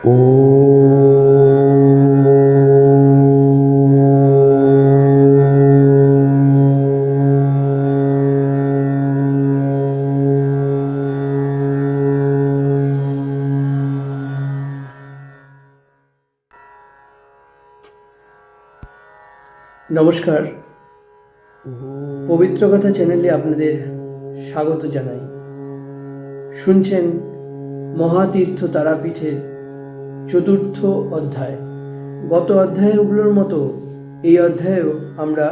নমস্কার, পবিত্র কথা চ্যানেলে আপনাদের স্বাগত জানাই। শুনছেন মহাতীর্থ তারাপীঠের চতুর্থ অধ্যায়। গত অধ্যায়গুলোর মতো এই অধ্যায়েও আমরা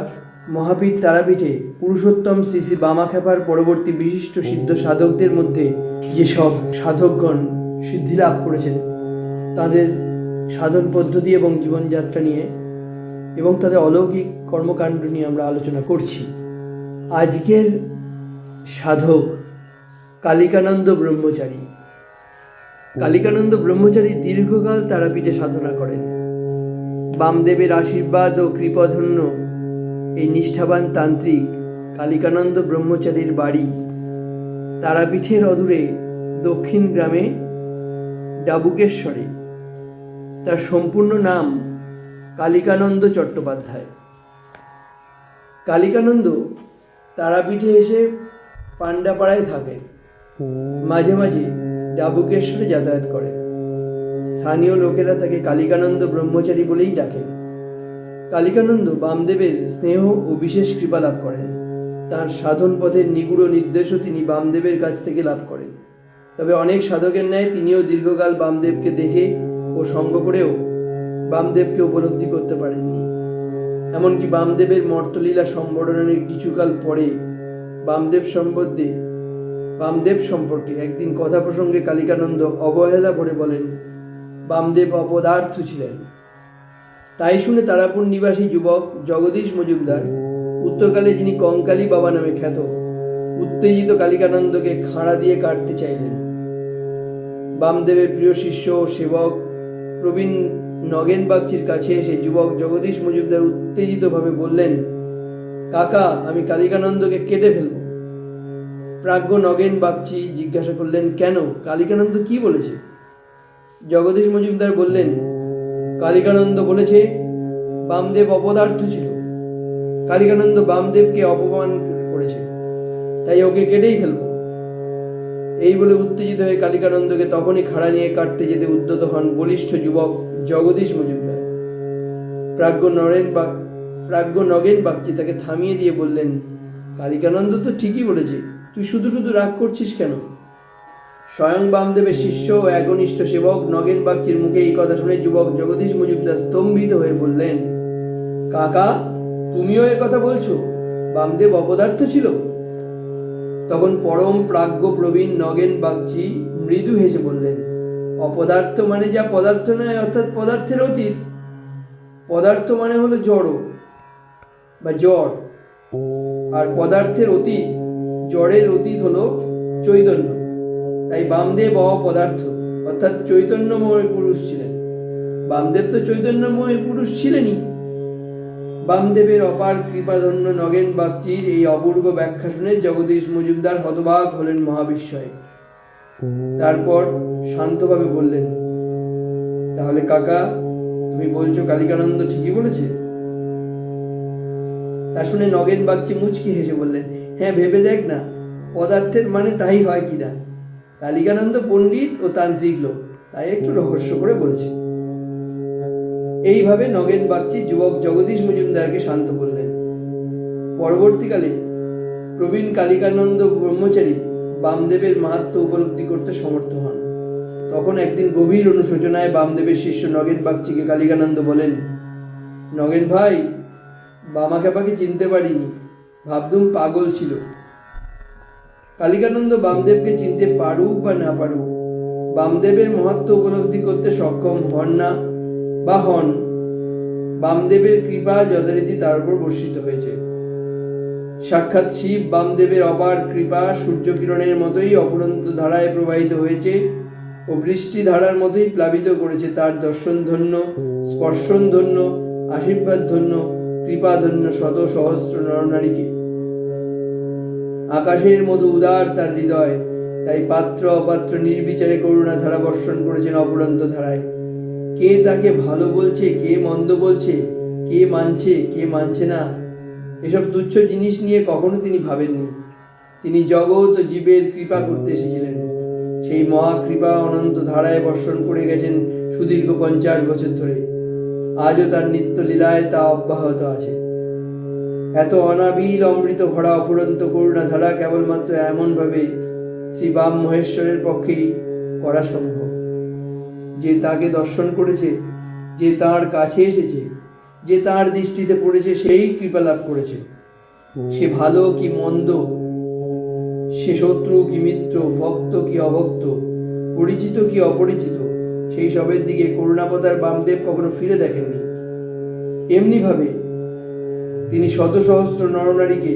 মহাপীঠ তারাপীঠে পুরুষোত্তম শ্রী শ্রী বামাখ্যাপার পরবর্তী বিশিষ্ট সিদ্ধ সাধকদের মধ্যে যেসব সাধকগণ সিদ্ধি লাভ করেছেন তাদের সাধন পদ্ধতি এবং জীবনযাত্রা নিয়ে এবং তাদের অলৌকিক কর্মকাণ্ড নিয়ে আমরা আলোচনা করছি। আজকের সাধক কালিকানন্দ ব্রহ্মচারী। কালিকানন্দ ব্রহ্মচারী দীর্ঘকাল তারাপীঠে সাধনা করেন। বামদেবের আশীর্বাদ ও কৃপাধন্য এই নিষ্ঠাবান তান্ত্রিক কালিকানন্দ ব্রহ্মচারীর বাড়ি তারাপীঠের অদূরে দক্ষিণ গ্রামে ডাবুকেশ্বরে। তার সম্পূর্ণ নাম কালিকানন্দ চট্টোপাধ্যায়। কালিকানন্দ তারাপীঠে এসে পাণ্ডাপাড়ায় থাকেন, মাঝে মাঝে ডাবুকেশ্বরে যাতায়াত করেন। স্থানীয় লোকেরা তাকে কালিকানন্দ ব্রহ্মচারী বলেই ডাকেন। কালিকানন্দ বামদেবের স্নেহ ও বিশেষ কৃপা লাভ করেন। তাঁর সাধন পথের নিগুড় নির্দেশও তিনি বামদেবের কাছ থেকে লাভ করেন। তবে অনেক সাধকের ন্যায় তিনিও দীর্ঘকাল বামদেবকে দেখে ও সঙ্গ করেও বামদেবকে উপলব্ধি করতে পারেননি। এমনকি বামদেবের মর্তলীলা সম্বরণের কিছুকাল পরে বামদেব সম্পর্কে একদিন কথা প্রসঙ্গে কালিকানন্দ অবহেলা ভরে বলেন, বামদেব অপদার্থ ছিলেন। তাই শুনে তারাপুর নিবাসী যুবক জগদীশ মজুমদার, উত্তরকালে যিনি কঙ্কালী বাবা নামে খ্যাত, উত্তেজিত কালিকানন্দকে খাঁড়া দিয়ে কাটতে চাইলেন। বামদেবের প্রিয় শিষ্য ও সেবক প্রবীণ নগেন বাগচির কাছে এসে যুবক জগদীশ মজুমদার উত্তেজিতভাবে বললেন, কাকা, আমি কালিকানন্দকে কেটে ফেলব। প্রাজ্ঞ নগেন বাগচি জিজ্ঞাসা করলেন, কেন, কালিকানন্দ কি বলেছে? জগদীশ মজুমদার বললেন, কালিকানন্দ বলেছে বামদেব অপদার্থ ছিল। কালিকানন্দ বামদেবকে অপমান করেছে, তাই ওকে কেটেই ফেলব। এই বলে উত্তেজিত হয়ে কালিকানন্দকে তখনই খাড়া নিয়ে কাটতে যেতে উদ্যত হন বলিষ্ঠ যুবক জগদীশ মজুমদার। প্রাজ্ঞ নগেন বাগচি তাকে থামিয়ে দিয়ে বললেন, কালিকানন্দ তো ঠিকই বলেছে, তুই শুধু শুধু রাগ করছিস কেন? স্বয়ং বামদেবের শিষ্য ও একনিষ্ঠ সেবক নগেন বাগচির মুখে এই কথা শুনে যুবক জগদীশ মজুমদার স্তম্ভিত হয়ে বললেন, কাকা, তুমিও এ কথা বলছো বামদেব অপদার্থ ছিল? তখন পরম প্রাজ্ঞ প্রবীণ নগেন বাগচি মৃদু হেসে বললেন, অপদার্থ মানে যা পদার্থ নয়, অর্থাৎ পদার্থের অতীত। পদার্থ মানে হলো জড় বা জড়, আর পদার্থের অতীত, জড়ের অতীত হলো চৈতন্য। তাই বামদেব অপদার্থ অর্থাৎ চৈতন্যময় পুরুষ ছিলেন। বামদেব তো চৈতন্যময় পুরুষ ছিলেনই। বামদেবের অপার কৃপাধন্য নগেন বাগচির এই অপূর্ব ব্যাখ্যা শুনে জগদীশ মজুমদার হতবাক হলেন মহাবিস্ময়ে। তারপর শান্তভাবে বললেন, তাহলে কাকা, তুমি বলছো কালিকানন্দ ঠিকই বলেছে? তা শুনে নগেন বাগচি মুচকি হেসে বললেন, হ্যাঁ, ভেবে দেখ না, পদার্থের মানে তাই হয় কিনা। কালিকানন্দ পণ্ডিত ও তান্ত্রিক লোক, তাই একটু রহস্য করে বলেছে। এইভাবে নগেন বাগচি যুবক জগদীশ মজুমদারকে শান্ত করলেন। পরবর্তীকালে প্রবীণ কালিকানন্দ ব্রহ্মচারী বামদেবের মাহাত্ম্য উপলব্ধি করতে সমর্থ হন। তখন একদিন গভীর অনুশোচনায় বামদেবের শিষ্য নগেন বাগচিকে কালিকানন্দ বলেন, নগেন ভাই, বামাখ্যাপাকে চিনতে পারিনি, ভাবতুম পাগল ছিল। কালিকানন্দ বামদেবকে চিনতে পারুক বা না পারুক, বামদেবের মহত্ব উপলব্ধি করতে সক্ষম হন না বা হন, বামদেবের কৃপা যথারীতি তার উপর বর্ষিত হয়েছে। সাক্ষাৎ শিব বামদেবের অপার কৃপা সূর্য কিরণের মতোই অফুরন্ত ধারায় প্রবাহিত হয়েছে ও বৃষ্টি ধারার মতোই প্লাবিত করেছে তার দর্শন ধন্য, স্পর্শন ধন্য, আশীর্বাদ ধন্য, কৃপা ধন্য শত সহস্র নরনারীকে। আকাশের মতো উদার তার হৃদয়, তাই পাত্র অপাত্র নির্বিচারে করুণা ধারা বর্ষণ করেছেন অফুরন্ত ধারায়। কে তাকে ভালো বলছে, কে মন্দ বলছে, কে মানছে, কে মানছে না, এসব তুচ্ছ জিনিস নিয়ে কখনো তিনি ভাবেননি। তিনি জগৎ ও জীবের কৃপা করতে এসেছিলেন। সেই মহাকৃপা অনন্ত ধারায় বর্ষণ করে গেছেন সুদীর্ঘ 50 বছর ধরে। আজও তার নিত্য লীলায় তা অব্যাহত আছে। এত অনাবিল অমৃত ভরা অফুরন্ত করুণা ধারা কেবলমাত্র এমনভাবে শ্রী বাম মহেশ্বরের পক্ষেই করা সম্ভব। যে তাকে দর্শন করেছে, যে তার কাছে এসেছে, যে তার দৃষ্টিতে পড়েছে, সেই কৃপা লাভ করেছে। সে ভালো কি মন্দ, সে শত্রু কি মিত্র, ভক্ত কি অভক্ত, পরিচিত কি অপরিচিত, সেই সবের দিকে করুণাবতার বামদেব কখনো ফিরে দেখেননি। এমনিভাবে তিনি শত সহস্র নরনারীকে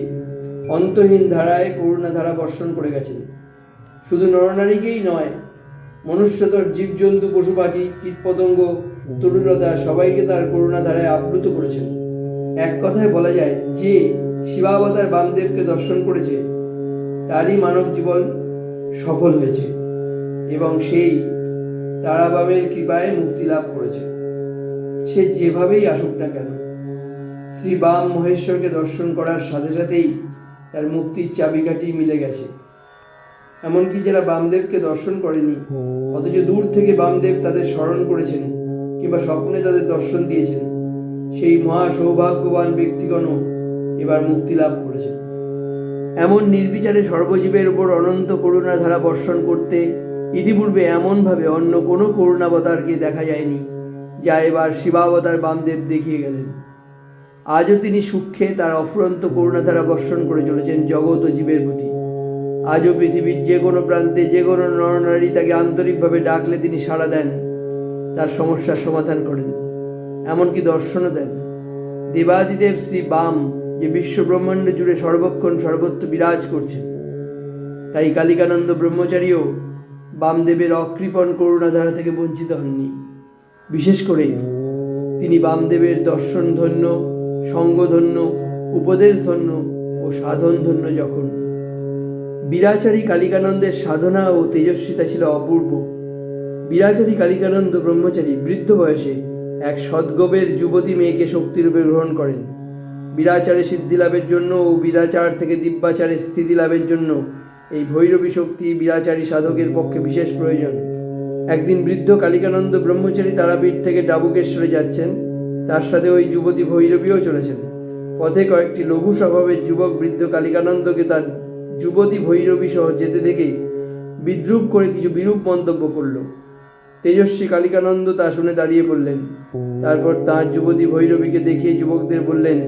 অন্তহীন ধারায় করুণা ধারা বর্ষণ করে গেছেন। শুধু নরনারীকেই নয়, মনুষ্যতর জীবজন্তু, পশু পাখি, কীটপতঙ্গ, তরুলতা সবাইকে তার করুণা ধারায় আপ্লুত করেছেন। এক কথায় বলা যায়, যে শিবাবতার বামদেবকে দর্শন করেছে তারই মানব জীবন সফল হয়েছে এবং সেই তারাবামের কৃপায় মুক্তি লাভ করেছে। সে যেভাবেই আসুক না কেন, শ্রী বাম মহেশ্বরকে দর্শন করার সাথে সাথেই তার মুক্তির চাবিকাঠি মিলে গেছে। এমনকি যারা বামদেবকে দর্শন করেনি, অথচ দূর থেকে বামদেব তাদের স্মরণ করেছেন কিংবা স্বপ্নে তাদের দর্শন দিয়েছেন, সেই মহা সৌভাগ্যবান ব্যক্তিগণও এবার মুক্তি লাভ করেছেন। এমন নির্বিচারে সর্বজীবের উপর অনন্ত করুণা ধারা বর্ষণ করতে ইতিপূর্বে এমনভাবে অন্য কোনো করুণাবতারকে দেখা যায়নি, যা এবার শিবাবতার বামদেব দেখিয়ে গেলেন। আজও তিনি সূক্ষ্মে তার অফুরন্ত করুণাধারা বর্ষণ করে চলেছেন জগৎ ও জীবের প্রতি। আজও পৃথিবীর যে কোনো প্রান্তে যে কোনো নরনারী তাকে আন্তরিকভাবে ডাকলে তিনি সাড়া দেন, তার সমস্যার সমাধান করেন, এমনকি দর্শনও দেন। দেবাদিদেব শ্রী বাম যে বিশ্ব ব্রহ্মাণ্ড জুড়ে সর্বক্ষণ সর্বত্র বিরাজ করছেন, তাই কালিকানন্দ ব্রহ্মচারীও বামদেবের অকৃপণ করুণাধারা থেকে বঞ্চিত হননি। বিশেষ করে তিনি বামদেবের দর্শন ধন্য, সঙ্গধন্য, উপদেশ ধন্য ও সাধন ধন্য। যখন বীরাচারী কালিকানন্দের সাধনা ও তেজস্বিতা ছিল অপূর্ব। বীরাচারী কালিকানন্দ ব্রহ্মচারী বৃদ্ধ বয়সে এক সদ্গবের যুবতী মেয়েকে শক্তিরূপে গ্রহণ করেন। বীরাচারে সিদ্ধি লাভের জন্য ও বীরাচার থেকে দিব্যাচারে স্থিতি লাভের জন্য এই ভৈরবী শক্তি বীরাচারী সাধকের পক্ষে বিশেষ প্রয়োজন। একদিন বৃদ্ধ কালিকানন্দ ব্রহ্মচারী তারাপীঠ থেকে ডাবুকেশ্বরে যাচ্ছেন, তার সাথে ওই যুবতী ভৈরবীও চলেছেন। পথে কয়েকটি লঘু স্বভাবের যুবক বৃদ্ধ কালিকানন্দকে তার যুবতী ভৈরবী সহ যেতে দেখে বিদ্রূপ করে কিছু বিরূপ মন্তব্য করল। তেজস্বী কালিকানন্দ তা শুনে দাঁড়িয়ে পড়লেন। তারপর তাঁর যুবতী ভৈরবীকে দেখিয়ে যুবকদের বললেন,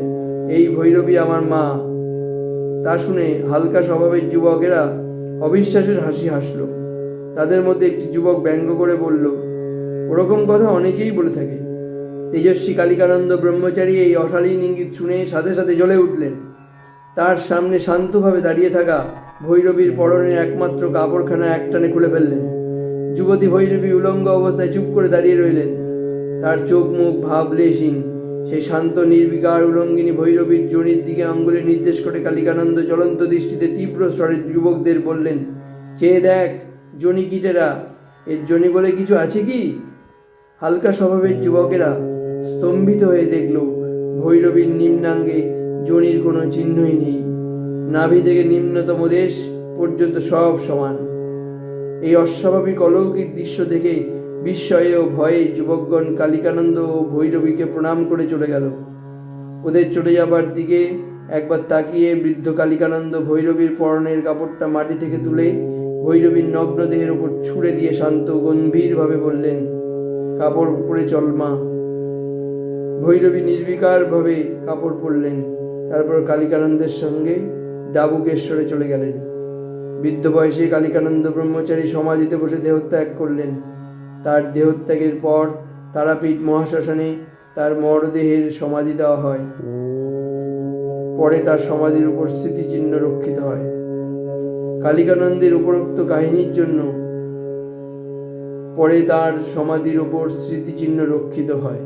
এই ভৈরবী আমার মা। তা শুনে হালকা স্বভাবের যুবকেরা অবিশ্বাসের হাসি হাসল। তাদের মধ্যে একটি যুবক ব্যঙ্গ করে বলল, ওরকম কথা অনেকেই বলে থাকে। তেজস্বী কালিকানন্দ ব্রহ্মচারী এই অশালীন ইঙ্গিত শুনে সাথে সাথে জ্বলে উঠলেন। তার সামনে শান্তভাবে দাঁড়িয়ে থাকা ভৈরবীর পরনের একমাত্র কাপড়খানা একটানে খুলে ফেললেন। যুবতী ভৈরবী উলঙ্গ অবস্থায় চুপ করে দাঁড়িয়ে রইলেন। তার চোখ মুখ ভাবলেশহীন। সেই শান্ত নির্বিকার উলঙ্গিনী ভৈরবীর যোনির দিকে আঙ্গুলে নির্দেশ করে কালিকানন্দ জ্বলন্ত দৃষ্টিতে তীব্র স্বরে যুবকদের বললেন, চেয়ে দেখ যোনি কিটেরা, এর যোনি বলে কিছু আছে কি? হালকা স্বভাবের যুবকেরা স্তম্ভিত হয়ে দেখল ভৈরবীর নিম্নাঙ্গে যোনির কোনো চিহ্নই নেই। নাভি থেকে নিম্নতম দেশ পর্যন্ত সব সমান। এই অস্বাভাবিক অলৌকিক দৃশ্য দেখে বিস্ময়ে ও ভয়ে যুবকগণ কালিকানন্দ ও ভৈরবীকে প্রণাম করে চলে গেল। ওদের চলে যাবার দিকে একবার তাকিয়ে বৃদ্ধ কালিকানন্দ ভৈরবীর পরনের কাপড়টা মাটি থেকে তুলে ভৈরবীর নগ্ন দেহের উপর ছুঁড়ে দিয়ে শান্ত গম্ভীরভাবে বললেন, কাপড় পরে চল মা। ভৈরবী নির্বিকারভাবে কাপড় পরলেন। তারপর কালিকানন্দের সঙ্গে ডাবুকেশ্বরে চলে গেলেন। বৃদ্ধ বয়সে কালিকানন্দ ব্রহ্মচারী সমাধিতে বসে দেহত্যাগ করলেন। তার দেহত্যাগের পর তারাপীঠ মহাশ্মশানে তার মরদেহের সমাধি দেওয়া হয়। পরে তার সমাধির উপর স্মৃতিচিহ্ন রক্ষিত হয়। কালিকানন্দের উপরোক্ত কাহিনীর জন্য পরে তার সমাধির উপর স্মৃতিচিহ্ন রক্ষিত হয়।